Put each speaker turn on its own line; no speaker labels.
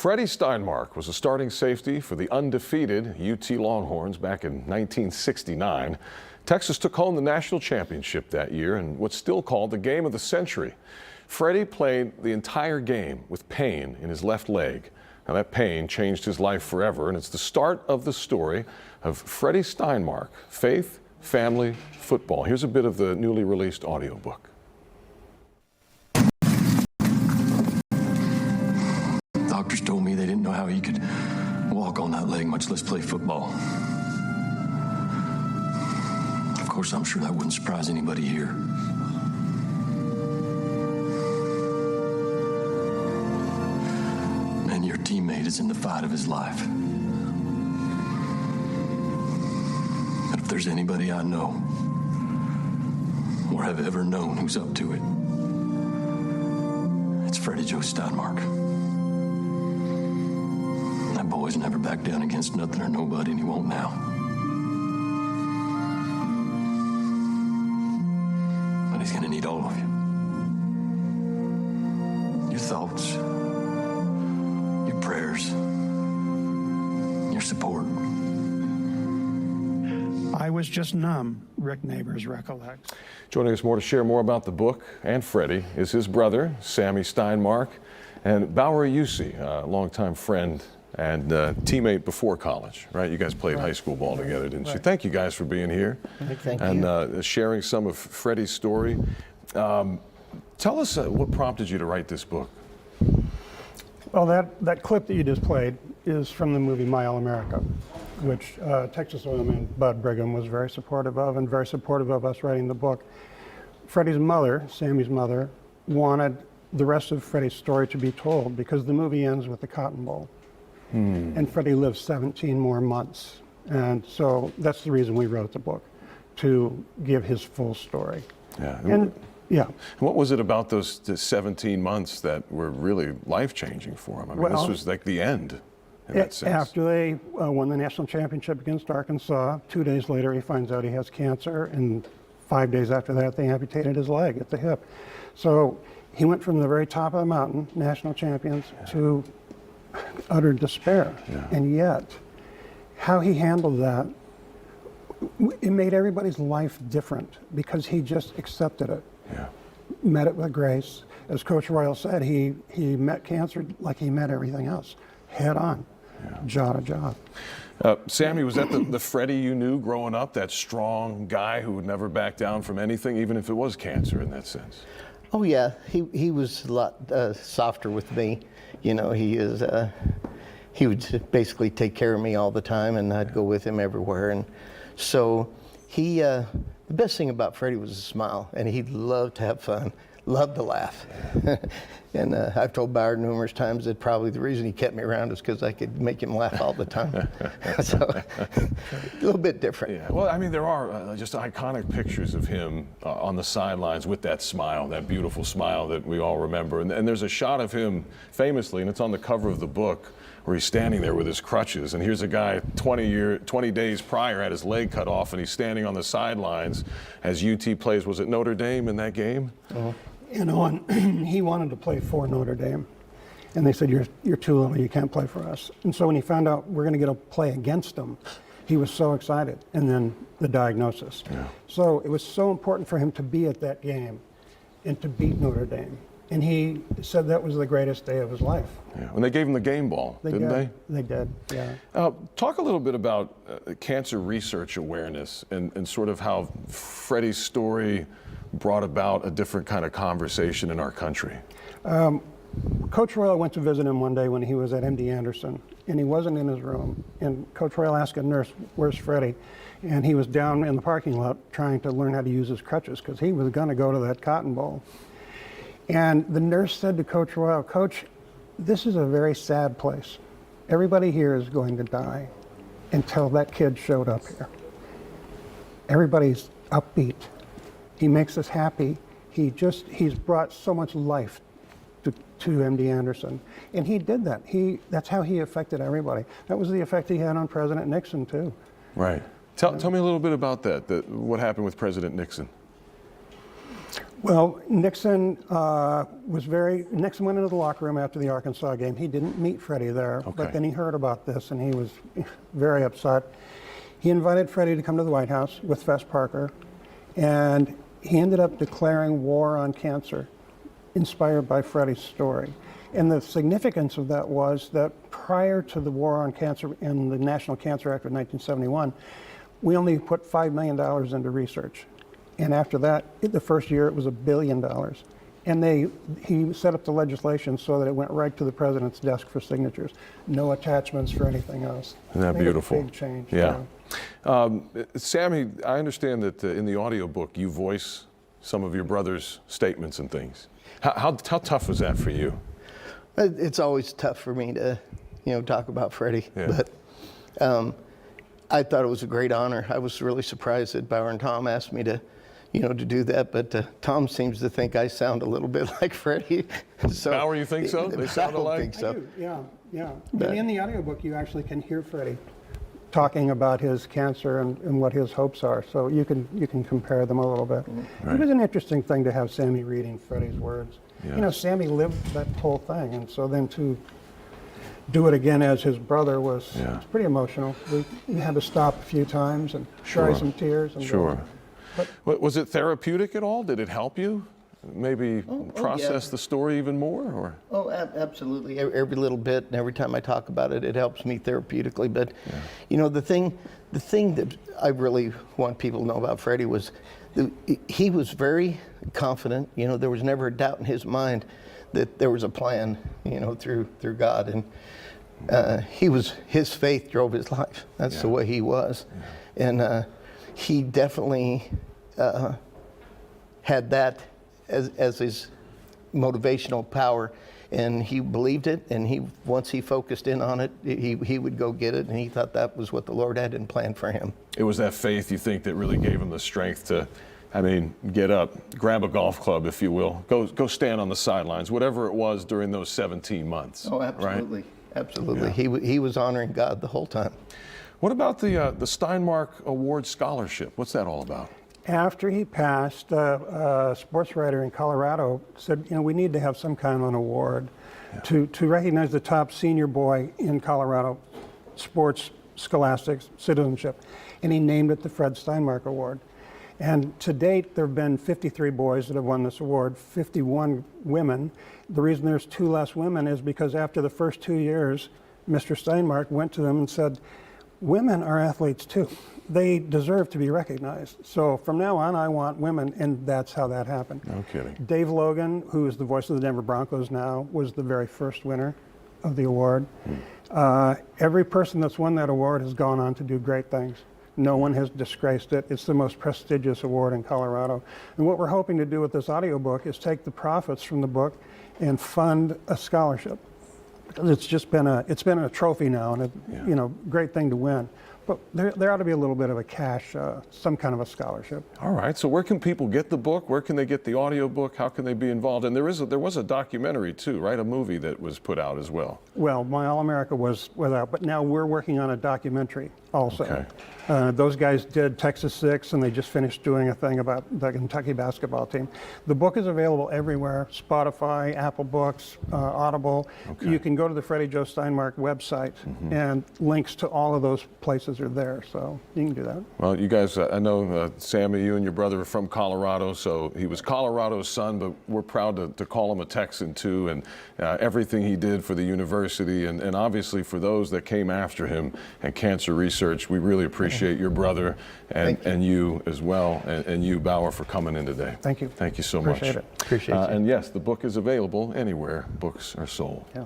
Freddie Steinmark was a starting safety for the undefeated UT Longhorns back in 1969. Texas took home the national championship that year in what's still called the game of the century. Freddie played the entire game with pain in his left leg. Now that pain changed his life forever, and it's the start of the story of Freddie Steinmark, faith, family, football. Here's a bit of the newly released audiobook.
Doctors told me they didn't know how he could walk on that leg, much less play football. Of course, I'm sure that wouldn't surprise anybody here. And your teammate is in the fight of his life. But if there's anybody I know or have ever known who's up to it, it's Freddie Joe Steinmark. That boy's never backed down against nothing or nobody, and he won't now. But he's gonna need all of you. Your thoughts, your prayers, your support.
I was just numb, Rick Neighbors recollects.
Joining us more to share more about the book and Freddie is his brother, Sammy Steinmark, and Bowery Yusey, a longtime friend and teammate before college, right? You guys played high school ball together, didn't you? Thank you guys for being here.
Thank you.
And sharing some of Freddie's story. Tell us what prompted you to write this book.
Well, that clip that you just played is from the movie My All America, which Texas Oilman Bud Brigham was very supportive of, and very supportive of us writing the book. Freddie's mother, Sammy's mother, wanted the rest of Freddie's story to be told because the movie ends with the Cotton Bowl. And Freddie lived 17 more months. And so that's the reason we wrote the book, to give his full story.
Yeah.
And yeah.
What was it about those 17 months that were really life-changing for him? I mean, this was like the end in that sense.
After they won the national championship against Arkansas, 2 days later he finds out he has cancer, and 5 days after that they amputated his leg at the hip. So he went from the very top of the mountain, national champions, to utter despair. And yet, how he handled that, it made everybody's life different because he just accepted it. Met it with grace. As Coach Royal said, he met cancer like he met everything else, head on, jaw to jaw.
Sammy, was that the Freddie you knew growing up, that strong guy who would never back down from anything, even if it was cancer in that sense?
Oh yeah, he was a lot softer with me. You know, he would basically take care of me all the time, and I'd go with him everywhere. And so the best thing about Freddie was his smile, and he loved to have fun, loved to laugh. And I've told Bauer numerous times that probably the reason he kept me around is because I could make him laugh all the time. So a little bit different.
Yeah. Well, I mean, there are just iconic pictures of him on the sidelines with that smile, that beautiful smile that we all remember. And there's a shot of him famously, and it's on the cover of the book, where he's standing there with his crutches. And here's a guy 20 days prior had his leg cut off, and he's standing on the sidelines as UT plays. Was it Notre Dame in that game?
You know, and he wanted to play for Notre Dame. And they said, you're too little, you can't play for us. And so when he found out we're going to get to play against him, he was so excited. And then the diagnosis. So it was so important for him to be at that game and to beat Notre Dame. And he said that was the greatest day of his life.
When they gave him the game ball, didn't they?
They did, yeah.
Talk a little bit about cancer research awareness and sort of how Freddie's story brought about a different kind of conversation in our country.
Coach Royal went to visit him one day when he was at MD Anderson, and he wasn't in his room. And Coach Royal asked a nurse, "Where's Freddie?" And he was down in the parking lot trying to learn how to use his crutches because he was going to go to that Cotton Bowl. And the nurse said to Coach Royal, "Coach, this is a very sad place. Everybody here is going to die until that kid showed up here. Everybody's upbeat. He makes us happy. He's brought so much life to MD Anderson." And he did that. That's how he affected everybody. That was the effect he had on President Nixon too.
Right. Tell me a little bit about that, what happened with President Nixon.
Well, Nixon Nixon went into the locker room after the Arkansas game. He didn't meet Freddie there,
Okay.
but then he heard about this and he was very upset. He invited Freddie to come to the White House with Fess Parker, and he ended up declaring war on cancer, inspired by Freddie's story. And the significance of that was that prior to the war on cancer and the National Cancer Act of 1971, we only put $5 million into research. And after that, the first year it was $1 billion. And he set up the legislation so that it went right to the president's desk for signatures. No attachments for anything else.
Isn't that
Made
beautiful?
A big change.
Yeah. Sammy, I understand that in the audiobook you voice some of your brother's statements and things. How tough was that for you?
It's always tough for me to, talk about Freddie.
Yeah.
But I thought it was a great honor. I was really surprised that Bauer and Tom asked me to do that. But Tom seems to think I sound a little bit like Freddie. So,
Bauer, you think so? They sound
I don't
alike?
think so.
I do, yeah.
But-
And in the audiobook, you actually can hear Freddie talking about his cancer and what his hopes are. So you can compare them a little bit.
Right.
It was an interesting thing to have Sammy reading Freddie's words.
Yeah.
Sammy lived that whole thing, and so then to do it again as his brother was
Yeah.
it's pretty emotional. We had to stop a few times and
Sure.
cry some tears. And
Sure.
But
Was it therapeutic at all? Did it help you maybe process
yeah.
the story even more? Or
Oh, absolutely. Every little bit, and every time I talk about it, it helps me therapeutically. But, the thing that I really want people to know about Freddie was he was very confident. There was never a doubt in his mind that there was a plan, through God. And his faith drove his life. That's the way he was. Yeah. And he definitely had that as his motivational power, and he believed it, and once he focused in on it, he would go get it, and he thought that was what the Lord had in plan for him.
it was that faith, you think, that really gave him the strength to, get up, grab a golf club, if you will, go stand on the sidelines, whatever it was during those 17 months.
Oh, absolutely.
Right?
Absolutely.
Yeah.
He was honoring God the whole time.
What about the Steinmark Award Scholarship? What's that all about?
after he passed, a sports writer in Colorado said, we need to have some kind of an award to recognize the top senior boy in Colorado sports, scholastics, citizenship. And he named it the Fred Steinmark Award. And to date, there have been 53 boys that have won this award, 51 women. The reason there's 2 less women is because after the first 2 years, Mr. Steinmark went to them and said, women are athletes too. They deserve to be recognized. So from now on, I want women, and that's how that happened.
No kidding.
Dave Logan, who is the voice of the Denver Broncos now, was the very first winner of the award. Every person that's won that award has gone on to do great things. No one has disgraced it. It's the most prestigious award in Colorado. And what we're hoping to do with this audiobook is take the profits from the book and fund a scholarship. Because it's just been a trophy now, and a great thing to win. But there ought to be a little bit of a cash, some kind of a scholarship.
All right. So where can people get the book? Where can they get the audiobook? How can they be involved? And there was a documentary too, right? A movie that was put out as well.
Well, My All-America was out, but now we're working on a documentary also.
Okay.
Those guys did Texas 6, and they just finished doing a thing about the Kentucky basketball team. The book is available everywhere, Spotify, Apple Books, Audible.
Okay.
You can go to the Freddie Joe Steinmark website, and links to all of those places are there, so you can do that.
Well, you guys, I know, Sammy, you and your brother are from Colorado, so he was Colorado's son, but we're proud to call him a Texan too, and everything he did for the university, and obviously for those that came after him and cancer research. We really appreciate your brother and you as well, and you, Bauer, for coming in today.
Thank you.
Thank you so
Appreciate
much.
it.
Appreciate you.
And yes, the book is available anywhere books are sold.
Yeah.